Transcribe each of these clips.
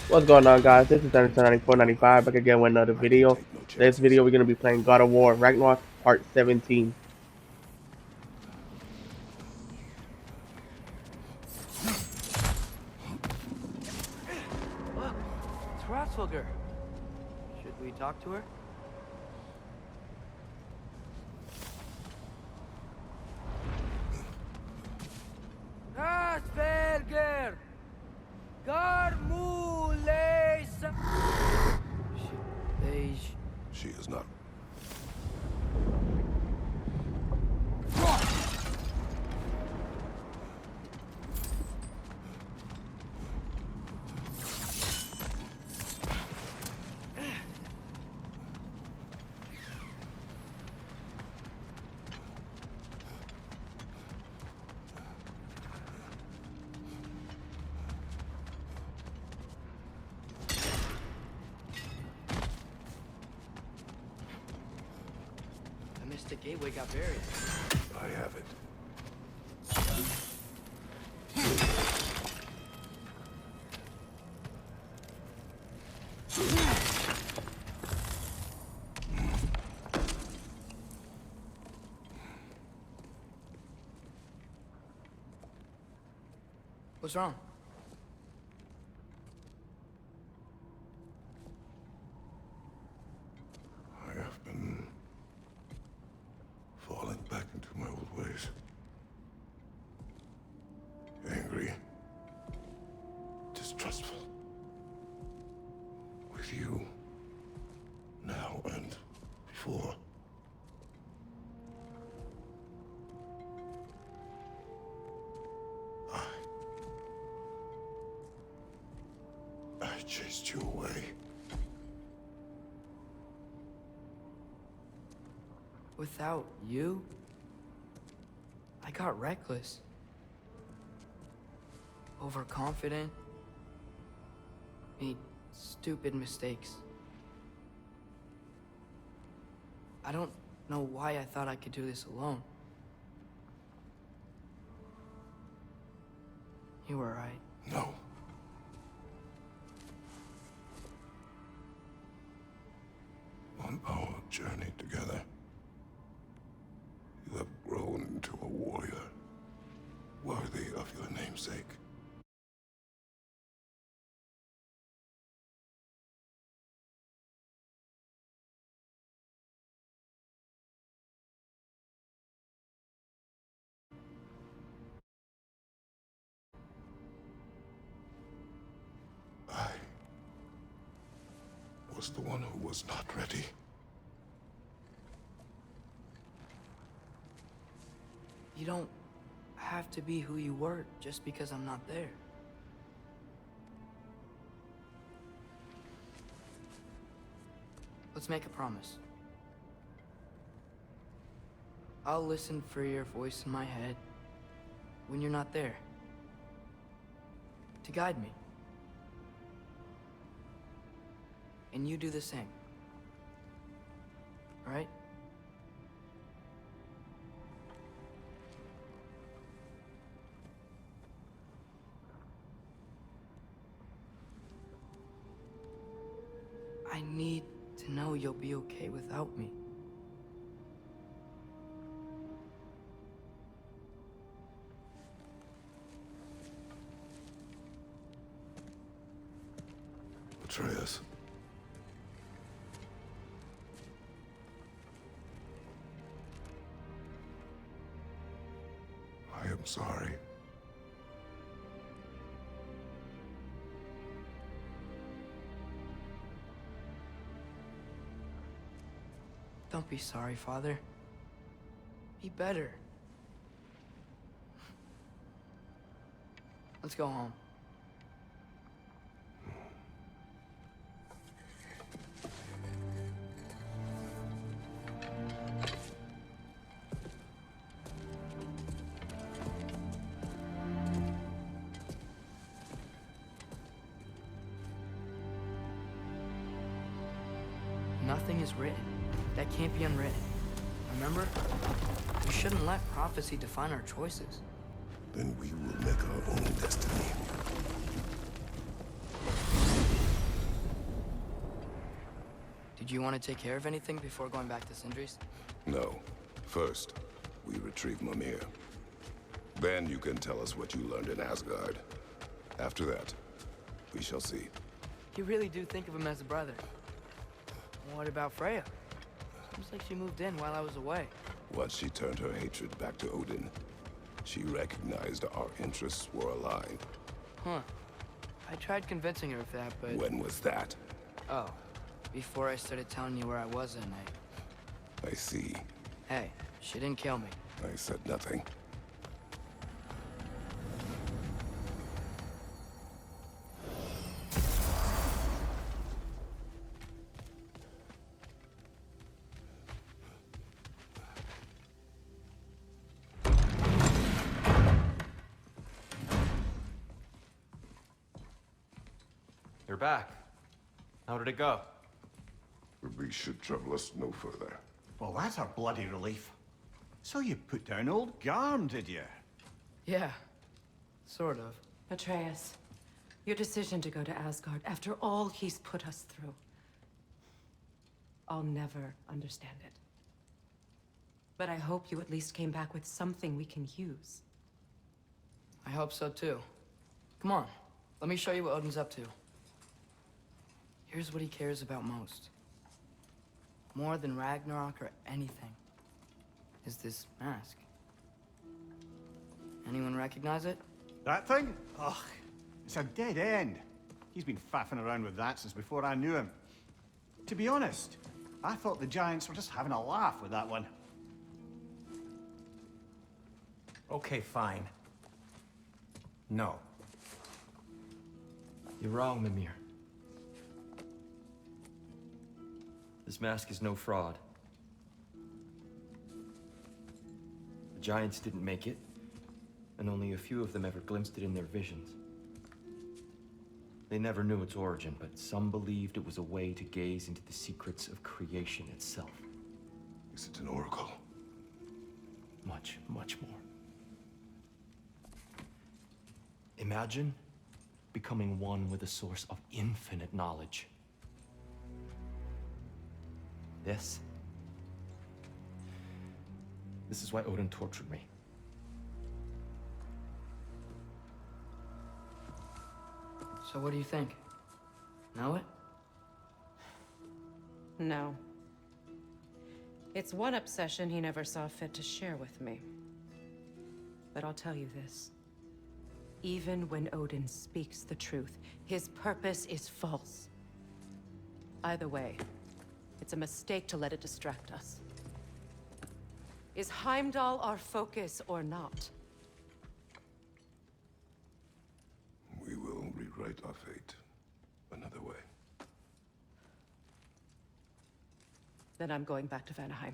What's going on, guys? This is Thunder 9495 back again with another I can't video. take no This video, chances. we're going to be playing God of War Ragnarok Part 17. Look, it's Hratzwilger. Should we talk to her? Hratzwilger! Garmules! Beige. She is not. The Mystic Gateway got buried. I have it. What's wrong? I have been falling back into my old ways. Angry. Distrustful. With you. Now and before. I chased you away. Without you, I got reckless. Overconfident. Made stupid mistakes. I don't know why I thought I could do this alone. You were right. No. On our journey together, you have grown into a warrior worthy of your namesake. I was the one who was not ready. You don't have to be who you were just because I'm not there. Let's make a promise. I'll listen for your voice in my head when you're not there, to guide me. And you do the same. All right? I need to know you'll be okay without me. Atreus. I am sorry. Don't be sorry, Father. Be better. Let's go home. Nothing is written that can't be unwritten. Remember? We shouldn't let prophecy define our choices. Then we will make our own destiny. Did you want to take care of anything before going back to Sindri's? No. First, we retrieve Mimir. Then you can tell us what you learned in Asgard. After that, we shall see. You really do think of him as a brother. What about Freya? Seems like she moved in while I was away. Once she turned her hatred back to Odin, she recognized our interests were aligned. Huh. I tried convincing her of that, but... When was that? Oh. Before I started telling you where I was that night. I see. Hey, she didn't kill me. I said nothing. You're back. How did it go? We should trouble us no further. Well, that's a bloody relief. So you put down old Garm, did you? Yeah. Sort of. Atreus, your decision to go to Asgard after all he's put us through. I'll never understand it. But I hope you at least came back with something we can use. I hope so too. Come on. Let me show you what Odin's up to. Here's what he cares about most. More than Ragnarok or anything. Is this mask. Anyone recognize it? That thing? Ugh, it's a dead end. He's been faffing around with that since before I knew him. To be honest, I thought the Giants were just having a laugh with that one. Okay, fine. No. You're wrong, Mimir. This mask is no fraud. The Giants didn't make it, and only a few of them ever glimpsed it in their visions. They never knew its origin, but some believed it was a way to gaze into the secrets of creation itself. Is it an oracle? Much, much more. Imagine becoming one with a source of infinite knowledge. This is why Odin tortured me. So what do you think? Know it? No. It's one obsession he never saw fit to share with me. But I'll tell you this. Even when Odin speaks the truth, his purpose is false. Either way, it's a mistake to let it distract us. Is Heimdall our focus or not? We will rewrite our fate another way. Then I'm going back to Vanaheim.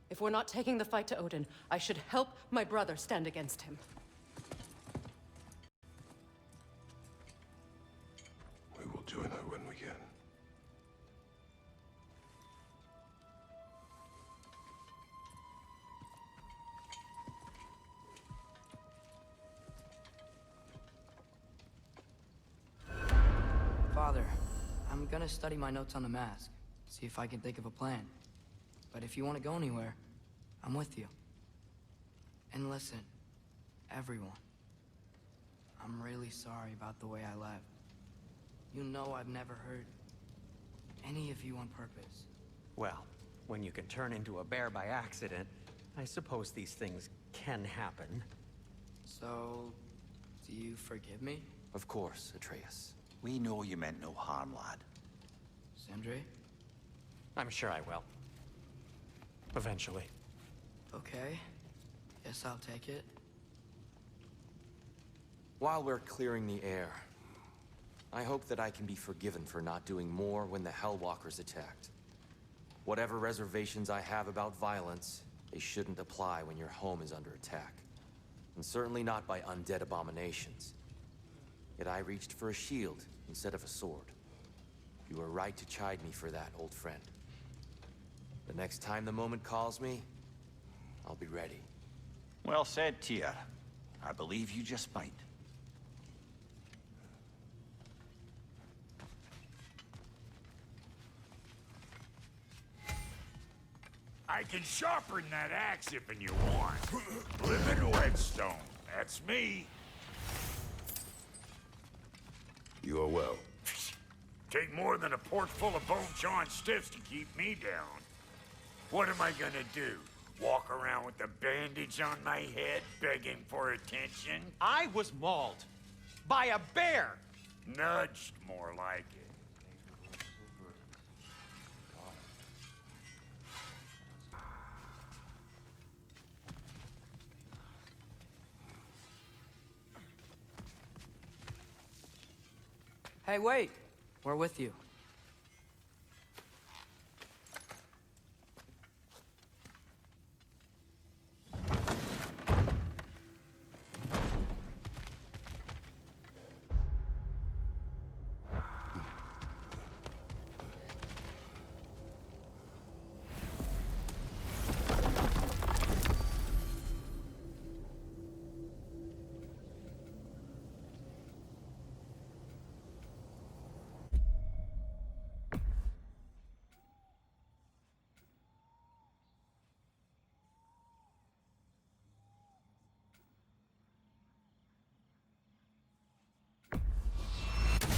If we're not taking the fight to Odin, I should help my brother stand against him. We will join her when we can. Father, I'm gonna study my notes on the mask. See if I can think of a plan. But if you want to go anywhere, I'm with you. And listen, everyone. I'm really sorry about the way I left. You know I've never hurt any of you on purpose. Well, when you can turn into a bear by accident, I suppose these things can happen. So, do you forgive me? Of course, Atreus. We know you meant no harm, lad. Sindri? I'm sure I will. Eventually. Okay. Guess I'll take it. While we're clearing the air, I hope that I can be forgiven for not doing more when the Hellwalkers attacked. Whatever reservations I have about violence, they shouldn't apply when your home is under attack. And certainly not by undead abominations. Yet I reached for a shield instead of a sword. You were right to chide me for that, old friend. The next time the moment calls me, I'll be ready. Well said, Tyr. I believe you just might. I can sharpen that axe if you want. Living whetstone. That's me. You are well. Take more than a port full of bone-chawing stiffs to keep me down. What am I gonna do? Walk around with a bandage on my head, begging for attention? I was mauled by a bear! Nudged, more like it. Hey, wait! We're with you.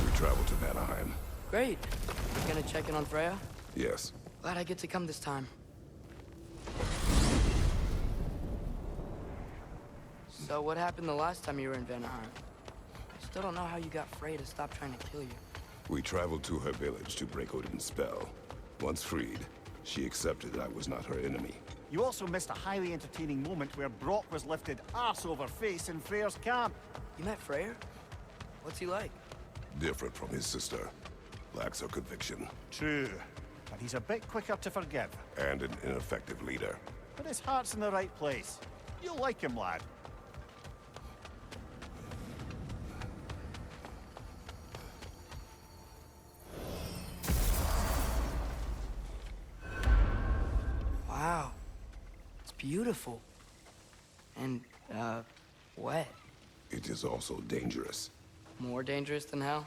We travel to Vanaheim. Great. You gonna check in on Freya? Yes. Glad I get to come this time. So what happened the last time you were in Vanaheim? I still don't know how you got Freya to stop trying to kill you. We traveled to her village to break Odin's spell. Once freed, she accepted I was not her enemy. You also missed a highly entertaining moment where Brock was lifted arse over face in Freyr's camp. You met Freyr? What's he like? Different from his sister. Lacks her conviction. True, but he's a bit quicker to forgive. And an ineffective leader. But his heart's in the right place. You'll like him, lad. Wow. It's beautiful. And, wet. It is also dangerous. More dangerous than hell?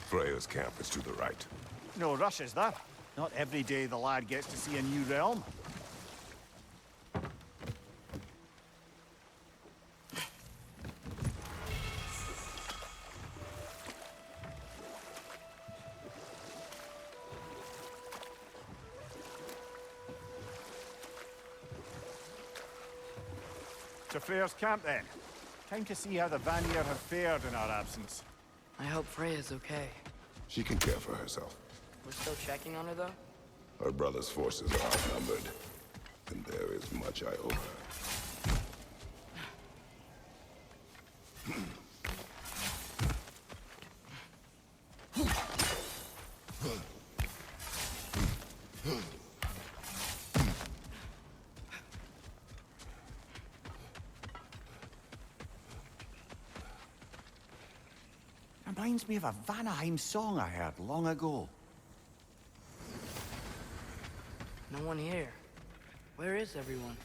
Freya's camp is to the right. No rush, is there? Not every day the lad gets to see a new realm. To Freyr's camp, then. Time to see how the Vanir have fared in our absence. I hope Freya's okay. She can care for herself. We're still checking on her, though? Her brother's forces are outnumbered. And there is much I owe her. Reminds me of a Vanaheim song I heard long ago. No one here. Where is everyone?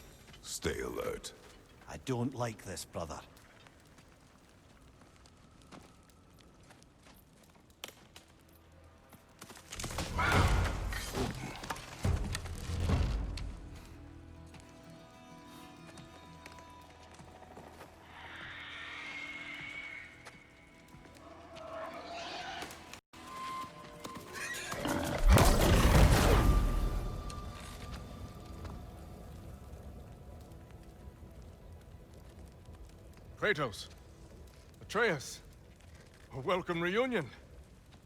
Stay alert. I don't like this, brother. Kratos, Atreus, a welcome reunion.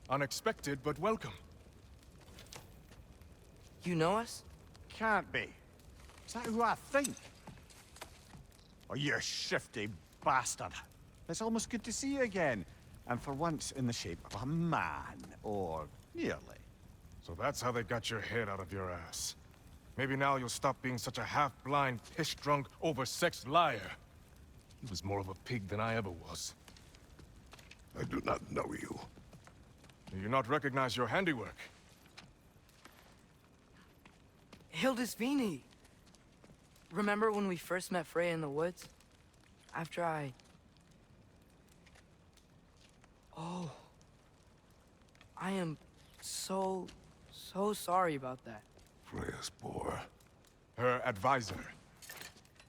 Unexpected, but welcome. You know us? Can't be. Is that who I think? Oh, you shifty bastard. It's almost good to see you again. And for once in the shape of a man, or nearly. So that's how they got your head out of your ass. Maybe now you'll stop being such a half-blind, piss-drunk, oversexed liar. He was more of a pig than I ever was. I do not know you. Do you not recognize your handiwork? Hildisvini! Remember when we first met Freya in the woods? After I... Oh. I am So sorry about that. Freya's poor. Her advisor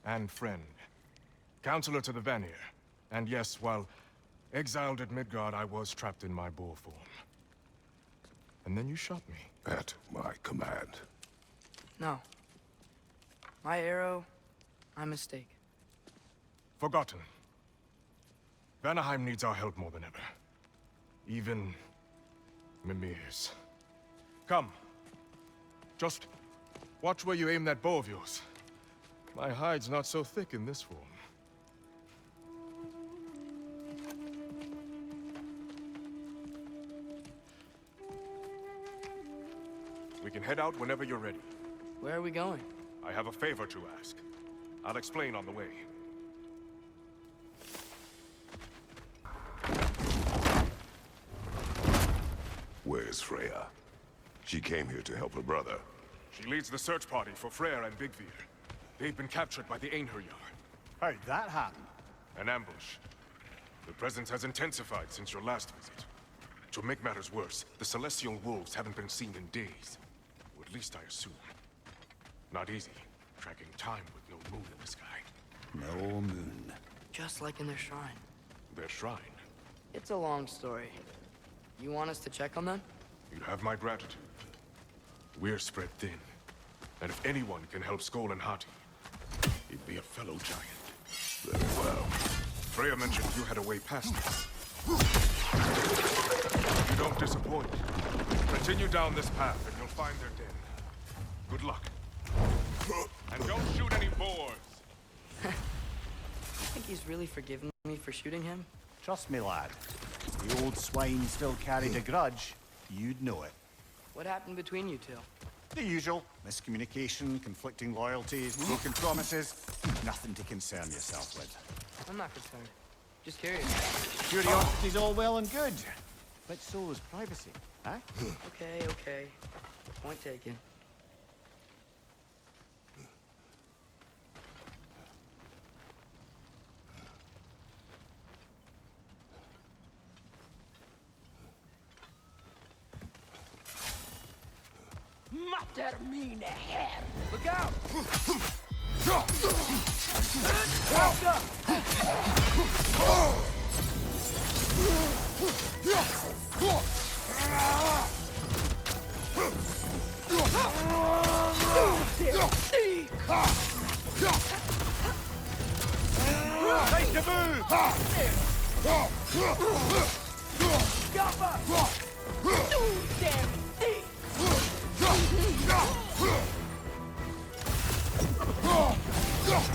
and friend. Counselor to the Vanir. And yes, while exiled at Midgard, I was trapped in my boar form. And then you shot me. At my command. No. My arrow, my mistake. Forgotten. Vanaheim needs our help more than ever. Even Mimir's. Come. Just watch where you aim that bow of yours. My hide's not so thick in this form. We can head out whenever you're ready. Where are we going? I have a favor to ask. I'll explain on the way. Where's Freya? She came here to help her brother. She leads the search party for Freyr and Bigvir. They've been captured by the Einherjar. How'd that happen? An ambush. The presence has intensified since your last visit. To make matters worse, the Celestial Wolves haven't been seen in days. Or at least I assume. Not easy, tracking time with no moon in the sky. No moon. Just like in their shrine. Their shrine. It's a long story. You want us to check on them? You have my gratitude. We're spread thin. And if anyone can help Skoll and Hati, he'd be a fellow giant. Very well. Freya mentioned you had a way past this. You don't disappoint. Continue down this path and you'll find their den. Good luck. And don't shoot any boars! I think he's really forgiven me for shooting him. Trust me, lad. If the old swine still carried a grudge, you'd know it. What happened between you two? The usual. Miscommunication, conflicting loyalties, broken promises. Nothing to concern yourself with. I'm not concerned. Just curious. Curiosity's all well and good. But so is privacy, huh? Okay. Point taken. Matar mina här! Look out! Take the move!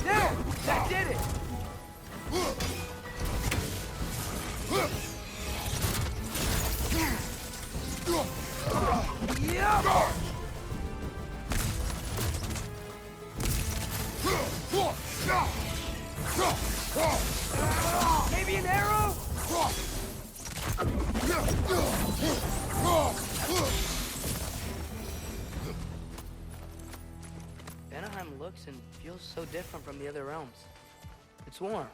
There! That did it! Maybe an arrow? Vanaheim looks and feels so different from the other realms. It's warm,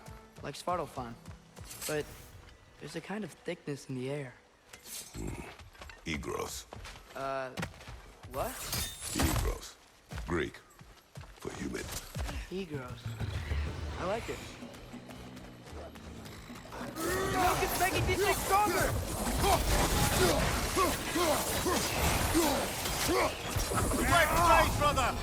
like Svartalfheim, but there's a kind of thickness in the air. Egros. What? Egros. Greek. For human. Egros. I like it. The milk is making these things stronger! Right side, brother!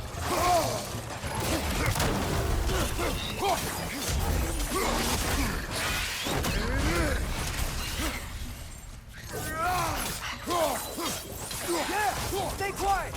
Yeah! Stay quiet!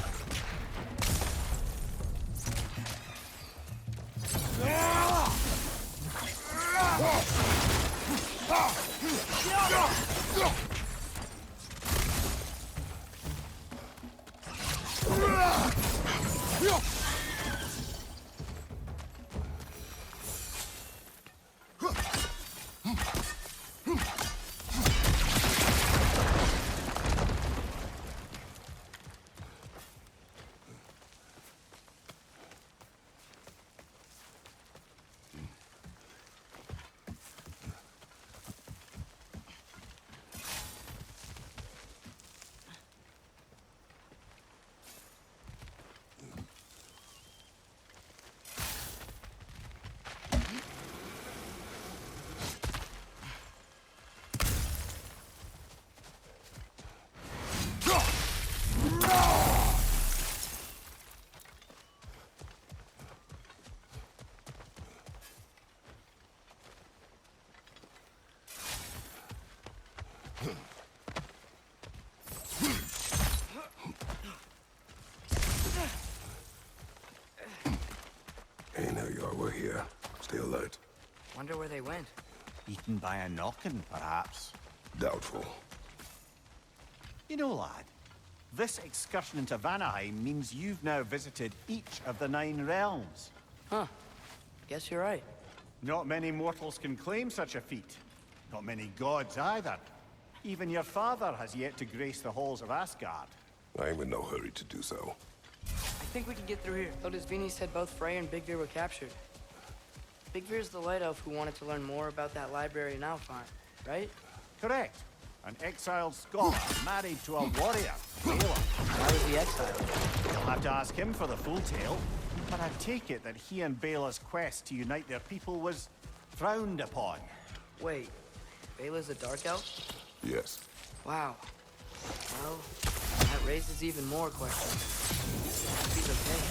Hey, now you are. We're here. Stay alert. Wonder where they went. Eaten by a knocking, perhaps. Doubtful. You know, lad, this excursion into Vanaheim means you've now visited each of the 9 realms. Huh. Guess you're right. Not many mortals can claim such a feat. Not many gods either. Even your father has yet to grace the halls of Asgard. I'm in no hurry to do so. I think we can get through here. Vini said both Frey and Big Veer were captured. Big Veer's the light elf who wanted to learn more about that library in Alfheim, right? Correct. An exiled scholar married to a warrior, Bela. Why was he exiled? You'll have to ask him for the full tale, but I take it that he and Bela's quest to unite their people was frowned upon. Wait, Bela's a dark elf? Yes. Wow. Well, that raises even more questions. He's okay.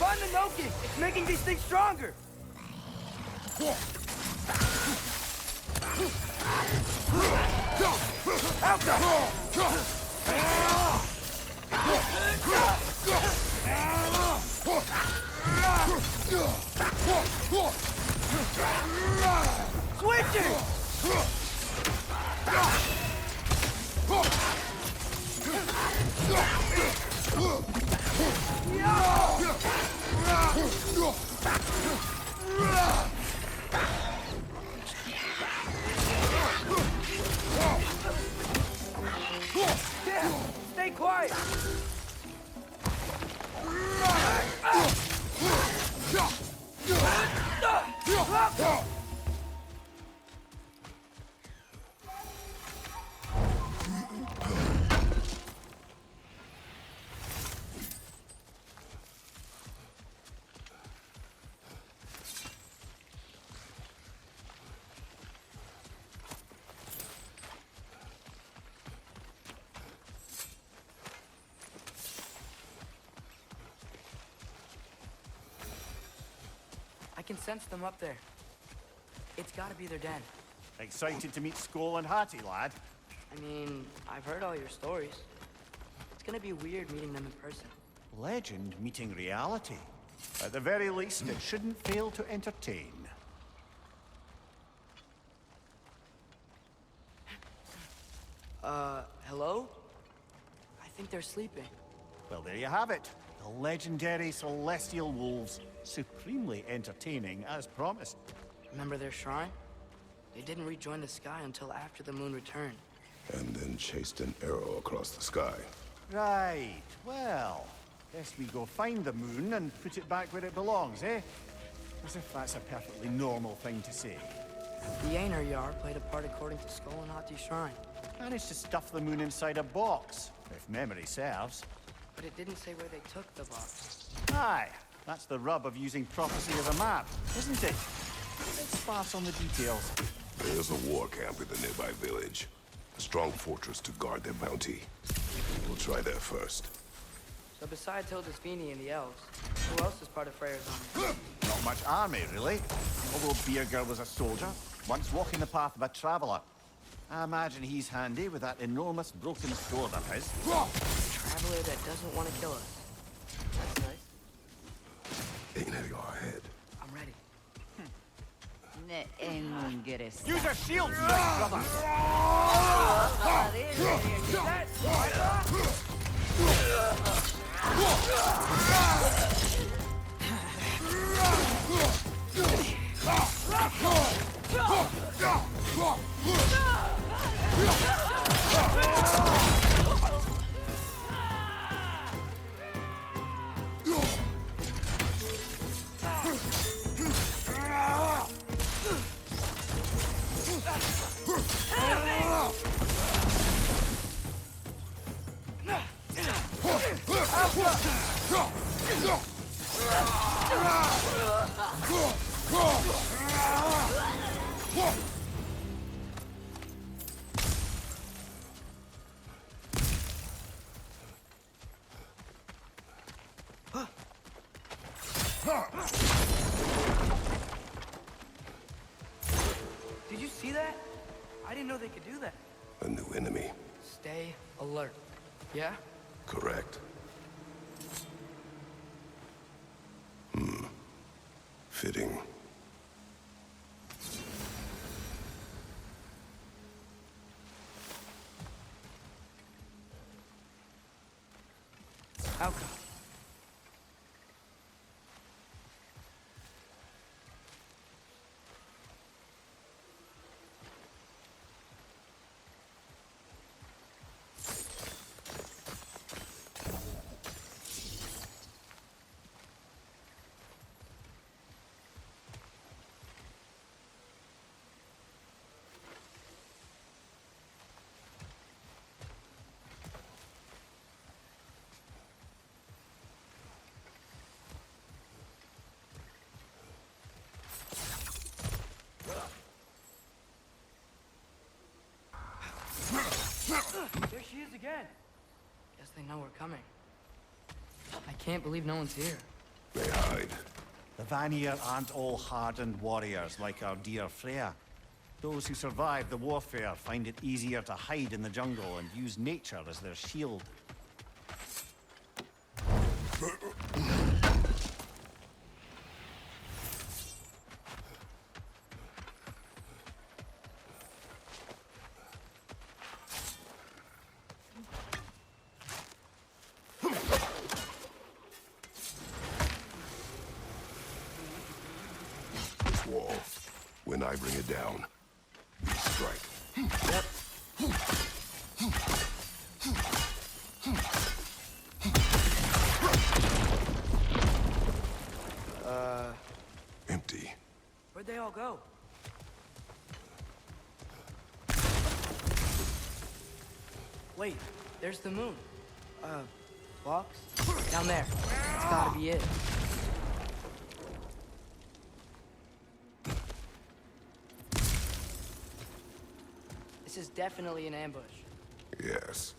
Find the Noki! It's making these things stronger! Switching! Stay quiet! I can sense them up there. It's gotta be their den. Excited to meet Skoll and Hattie, lad? I mean, I've heard all your stories. It's gonna be weird meeting them in person. Legend meeting reality. At the very least, it shouldn't fail to entertain. Hello? I think they're sleeping. Well, there you have it. The legendary celestial wolves. Supremely entertaining, as promised. Remember their shrine? They didn't rejoin the sky until after the moon returned. And then chased an arrow across the sky. Right. Well, guess we go find the moon and put it back where it belongs, eh? As if that's a perfectly normal thing to say. The Aner Yar played a part according to Skoll and Hati's shrine. Managed to stuff the moon inside a box, if memory serves. But it didn't say where they took the box. Aye, that's the rub of using prophecy as a map, isn't it? Let's sparse on the details. There's a war camp in the nearby village. A strong fortress to guard their bounty. We'll try there first. So besides Hildisvini and the elves, who else is part of Freyr's army? Not much army, really. Although Birger was a soldier, once walking the path of a traveler. I imagine he's handy with that enormous broken sword of his. Traveler that doesn't want to kill us. That's nice. Ain't it your head? I'm ready. Use a shield, strike, brother! Did you see that? I didn't know they could do that. A new enemy. Stay alert. Yeah? Correct. Fitting. How come? There she is again. Guess they know we're coming. I can't believe no one's here. They hide. The Vanir aren't all hardened warriors like our dear Freya. Those who survive the warfare find it easier to hide in the jungle and use nature as their shield. This wall. When I bring it down, we strike. Yep. Empty. Where'd they all go? Wait, there's the moon. Box? Down there. That's gotta be it. This is definitely an ambush. Yes.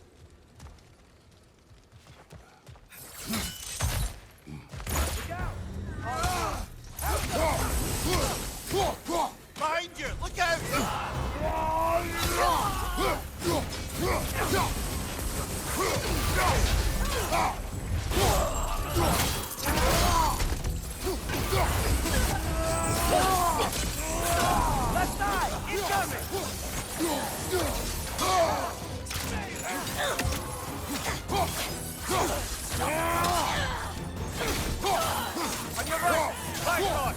Behind you! Look out! Left side! Incoming! On your right! Fire shot!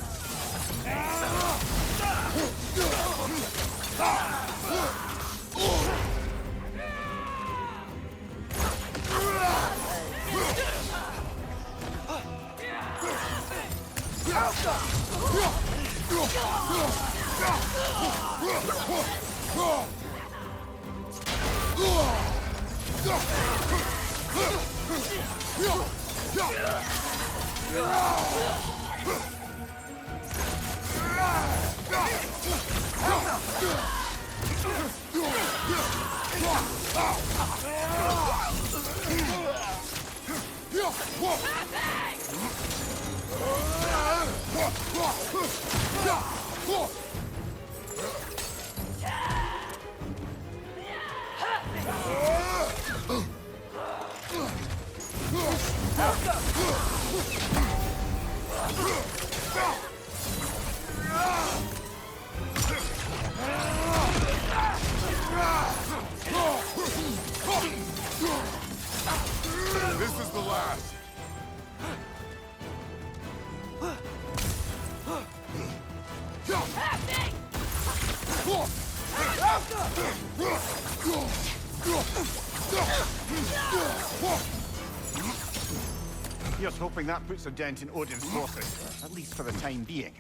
Here's hoping that puts a dent in Odin's forces, at least for the time being.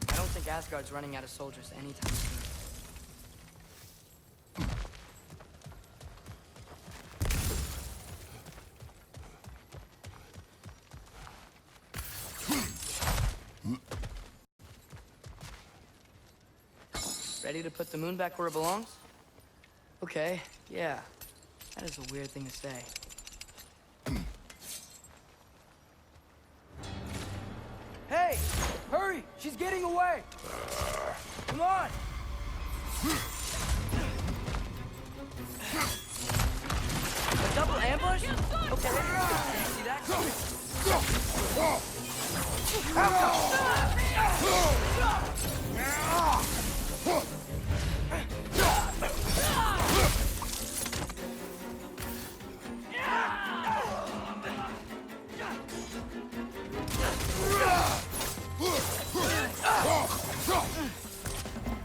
I don't think Asgard's running out of soldiers anytime soon. Ready to put the moon back where it belongs? Okay, yeah. That is a weird thing to say. Hey! Hurry! She's getting away! Come on! A double ambush? Okay, see that coming.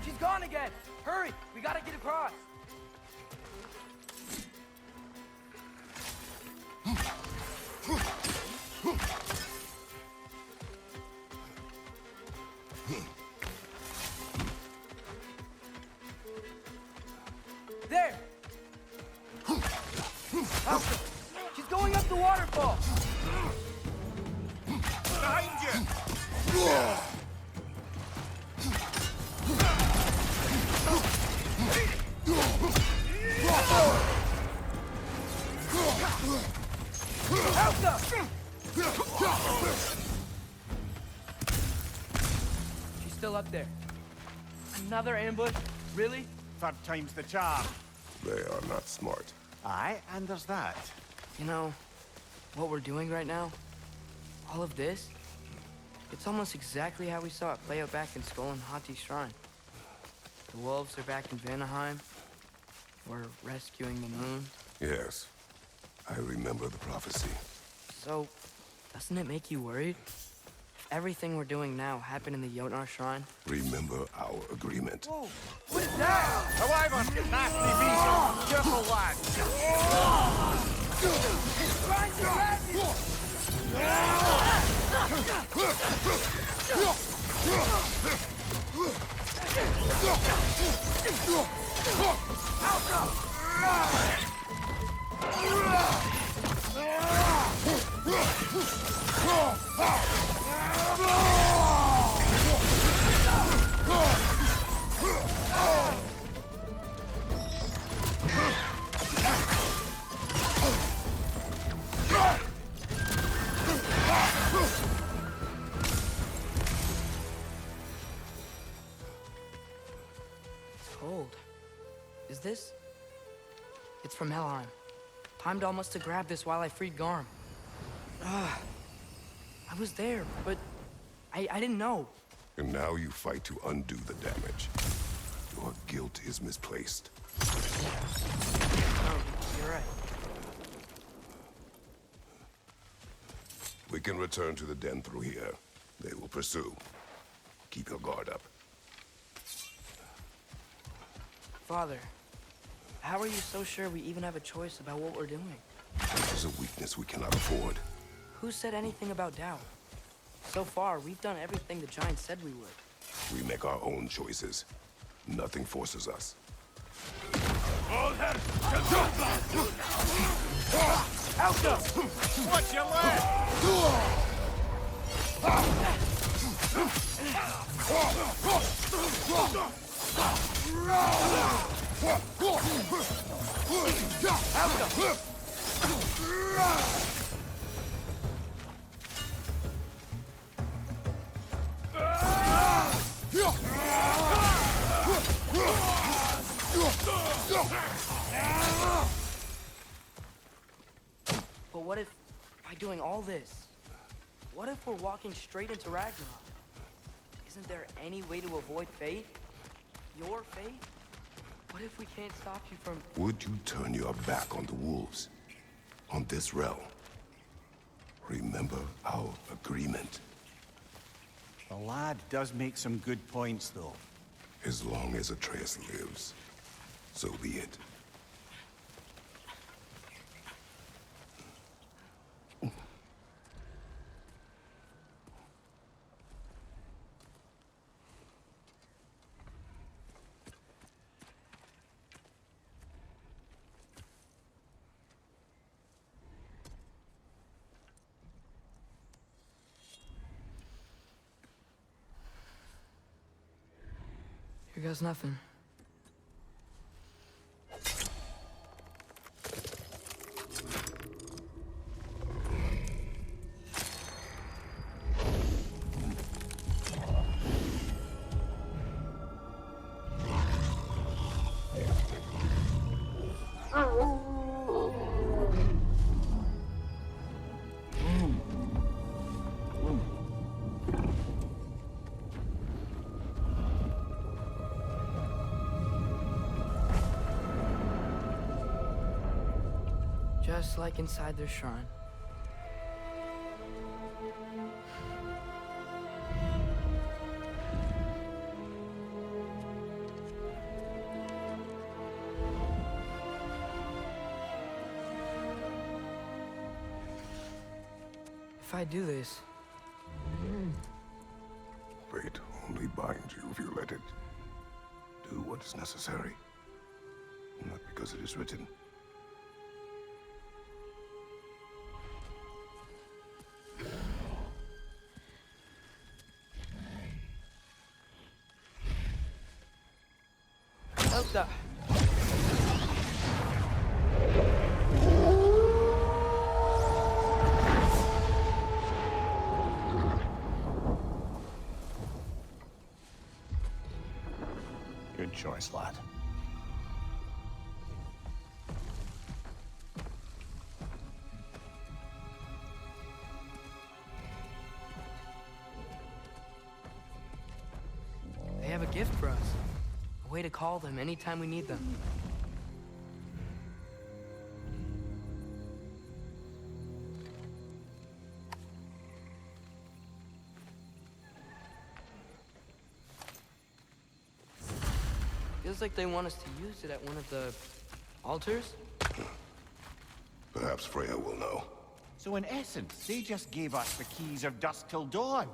She's gone again! Hurry! We gotta get across! There! Alpha! She's going up the waterfall! Behind you! She's still up there. Another ambush? Really? Third time's the charm. They are not smart. Aye, and there's that. You know, what we're doing right now, all of this, it's almost exactly how we saw it play out back in Skull and Hati's shrine. The wolves are back in Vanaheim. We're rescuing the moon. Yes, I remember the prophecy. So, doesn't it make you worried? If everything we're doing now happened in the Jotnar shrine? Remember our agreement. Whoa! What is that? However, nasty beast! Careful, lad! Trying to grab you! It's cold. Is this? It's from Helheim. Timed almost to grab this while I freed Garm. I was there, but I didn't know. And now you fight to undo the damage. Your guilt is misplaced. Oh, you're right. We can return to the den through here. They will pursue. Keep your guard up. Father, how are you so sure we even have a choice about what we're doing? This is a weakness we cannot afford. Who said anything about doubt? So far, we've done everything the Giants said we would. We make our own choices. Nothing forces us. Alka! Watch your leg! But what if, by doing all this, what if we're walking straight into Ragnarok? Isn't there any way to avoid fate? Your fate? What if we can't stop you from... Would you turn your back on the wolves? On this realm? Remember our agreement. The lad does make some good points, though. As long as Atreus lives, so be it. Here goes nothing. Just like inside their shrine. If I do this, Fate only binds you if you let it do what is necessary. Not because it is written. Elsa! Good choice, lad. They have a gift for us. A way to call them anytime we need them. Feels like they want us to use it at one of the altars? Perhaps Freya will know. So in essence, they just gave us the keys of dusk till dawn.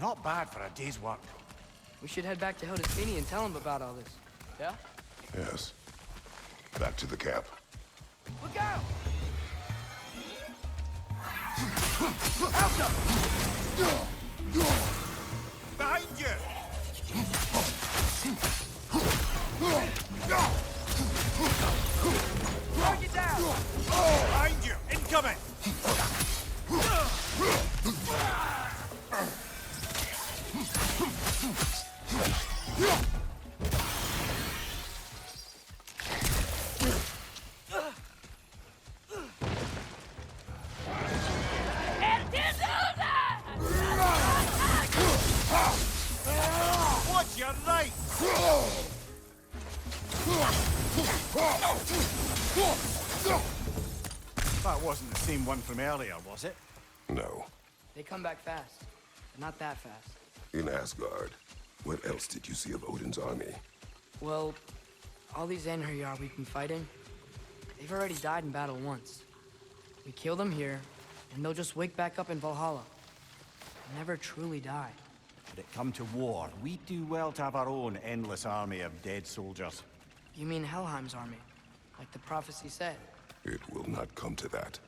Not bad for a day's work. We should head back to Hildesini and tell them about all this. Yeah? Yes. Back to the camp. Look out! Behind you! Target down! Behind you! Incoming! What's your right? That wasn't the same one from earlier, was it? No. They come back fast, but not that fast. In Asgard, what else did you see of Odin's army? Well, all these Einherjar we've been fighting, they've already died in battle once. We kill them here, and they'll just wake back up in Valhalla. They never truly die. Should it come to war, we do well to have our own endless army of dead soldiers. You mean Helheim's army, like the prophecy said? It will not come to that.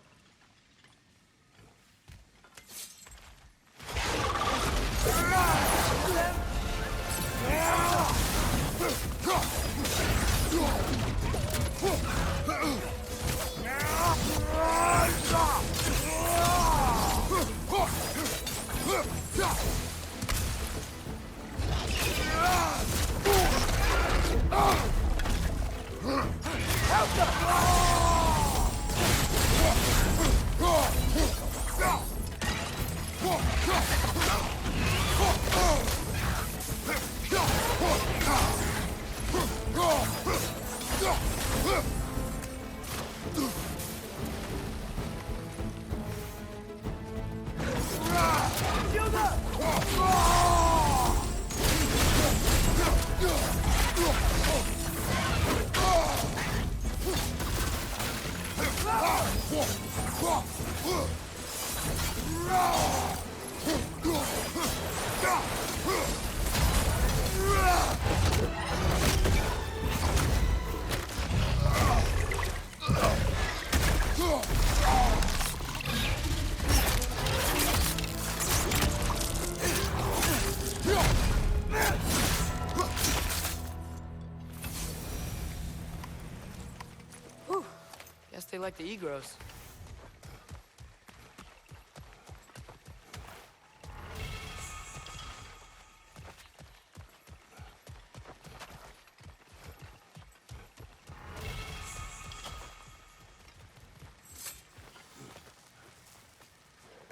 they like the egros.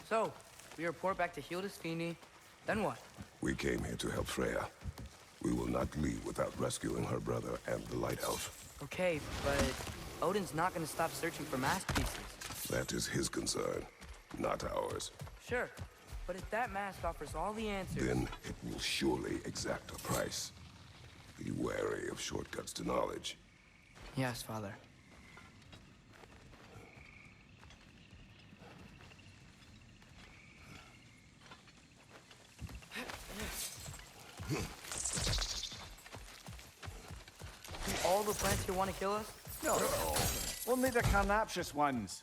So, we report back to Hildesfini, then what? We came here to help Freya. We will not leave without rescuing her brother and the Light Elf. Okay, but Odin's not gonna stop searching for mask pieces. That is his concern, not ours. Sure, but if that mask offers all the answers... Then it will surely exact a price. Be wary of shortcuts to knowledge. Yes, Father. All the plants here want to kill us? No, only the carnivorous ones.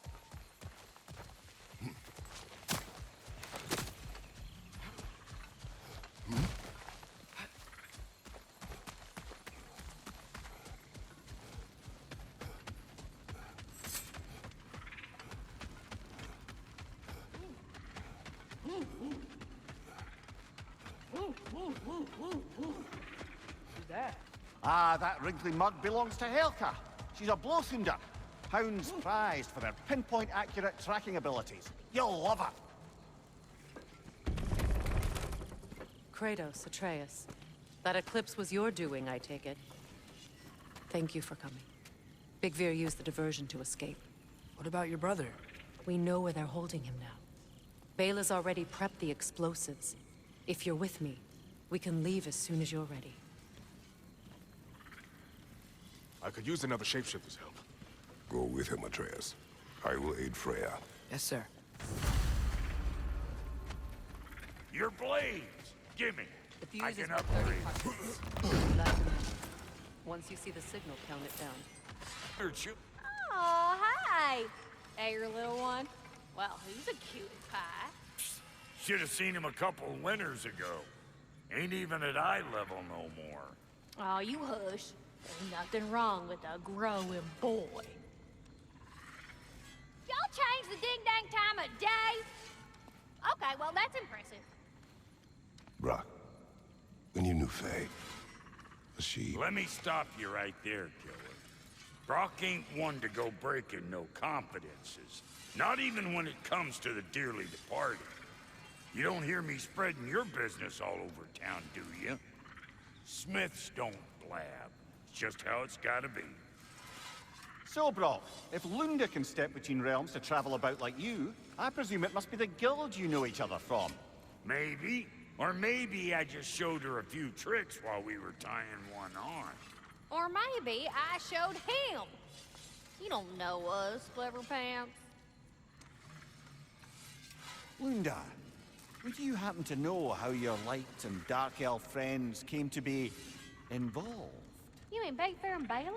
Who's that? Ah, that wrinkly mug belongs to Helka. She's a Blothunder. Hounds prized for their pinpoint accurate tracking abilities. You'll love her. Kratos, Atreus. That eclipse was your doing, I take it. Thank you for coming. Big Veer used the diversion to escape. What about your brother? We know where they're holding him now. Bela's already prepped the explosives. If you're with me, we can leave as soon as you're ready. I could use another shapeshifter's help. Go with him, Atreus. I will aid Freya. Yes, sir. Your blades! Gimme! The I fuse is can for 30 upgrade. parts. Once you see the signal, count it down. Hurt you? Oh, hi! Hey, your little one? Well, who's a cutie pie? Should have seen him a couple winters ago. Ain't even at eye level no more. Oh, you hush. There's nothing wrong with a growing boy. Y'all change the ding-dang time of day? Okay, well, that's impressive. Brock, when you knew Faye, was she... Let me stop you right there, killer. Brock ain't one to go breaking no confidences. Not even when it comes to the dearly departed. You don't hear me spreading your business all over town, do you? Smiths don't blab. It's just how it's gotta be. So, Brock, if Lunda can step between realms to travel about like you, I presume it must be the guild you know each other from. Maybe. Or maybe I just showed her a few tricks while we were tying one on. Or maybe I showed him. You don't know us, Clever Pants. Lunda, would you happen to know how your light and dark elf friends came to be involved? You mean Big Fair and Bela?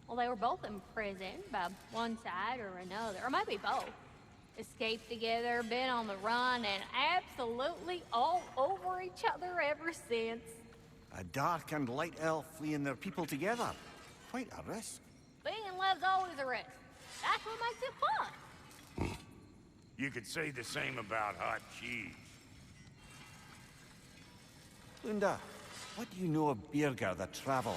Well, they were both imprisoned by one side or another, or maybe both. Escaped together, been on the run, and absolutely all over each other ever since. A dark and light elf fleeing their people together. Quite a risk. Being in love's always a risk. That's what makes it fun. You could say the same about hot cheese. Lunda, what do you know of Birger the Traveler?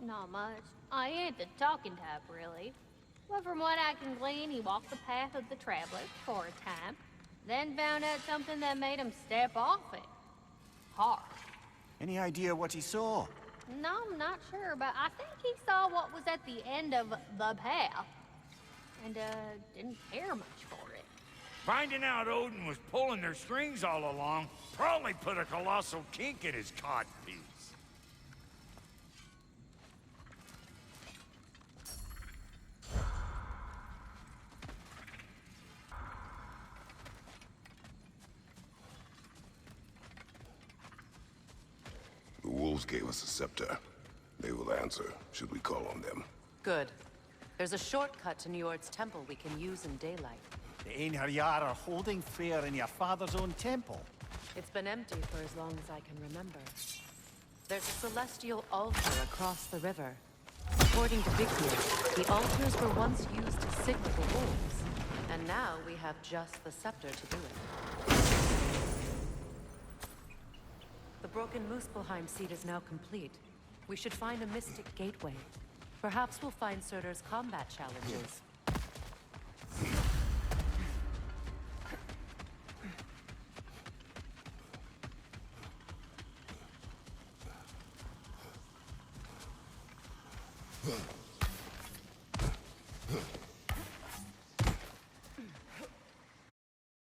Not much. I ain't the talking type, really. But from what I can glean, he walked the path of the traveler for a time, then found out something that made him step off it. Hard. Any idea what he saw? No, I'm not sure, but I think he saw what was at the end of the path. And, didn't care much for it. Finding out Odin was pulling their strings all along probably put a colossal kink in his codpiece. The wolves gave us a scepter. They will answer, should we call on them. Good. There's a shortcut to Njord's temple we can use in daylight. The Einherjar are holding fair in your father's own temple. It's been empty for as long as I can remember. There's a celestial altar across the river. According to Big Beard, the altars were once used to signal the wolves. And now we have just the scepter to do it. The broken Muspelheim seed is now complete. We should find a mystic gateway. Perhaps we'll find Surtur's combat challenges.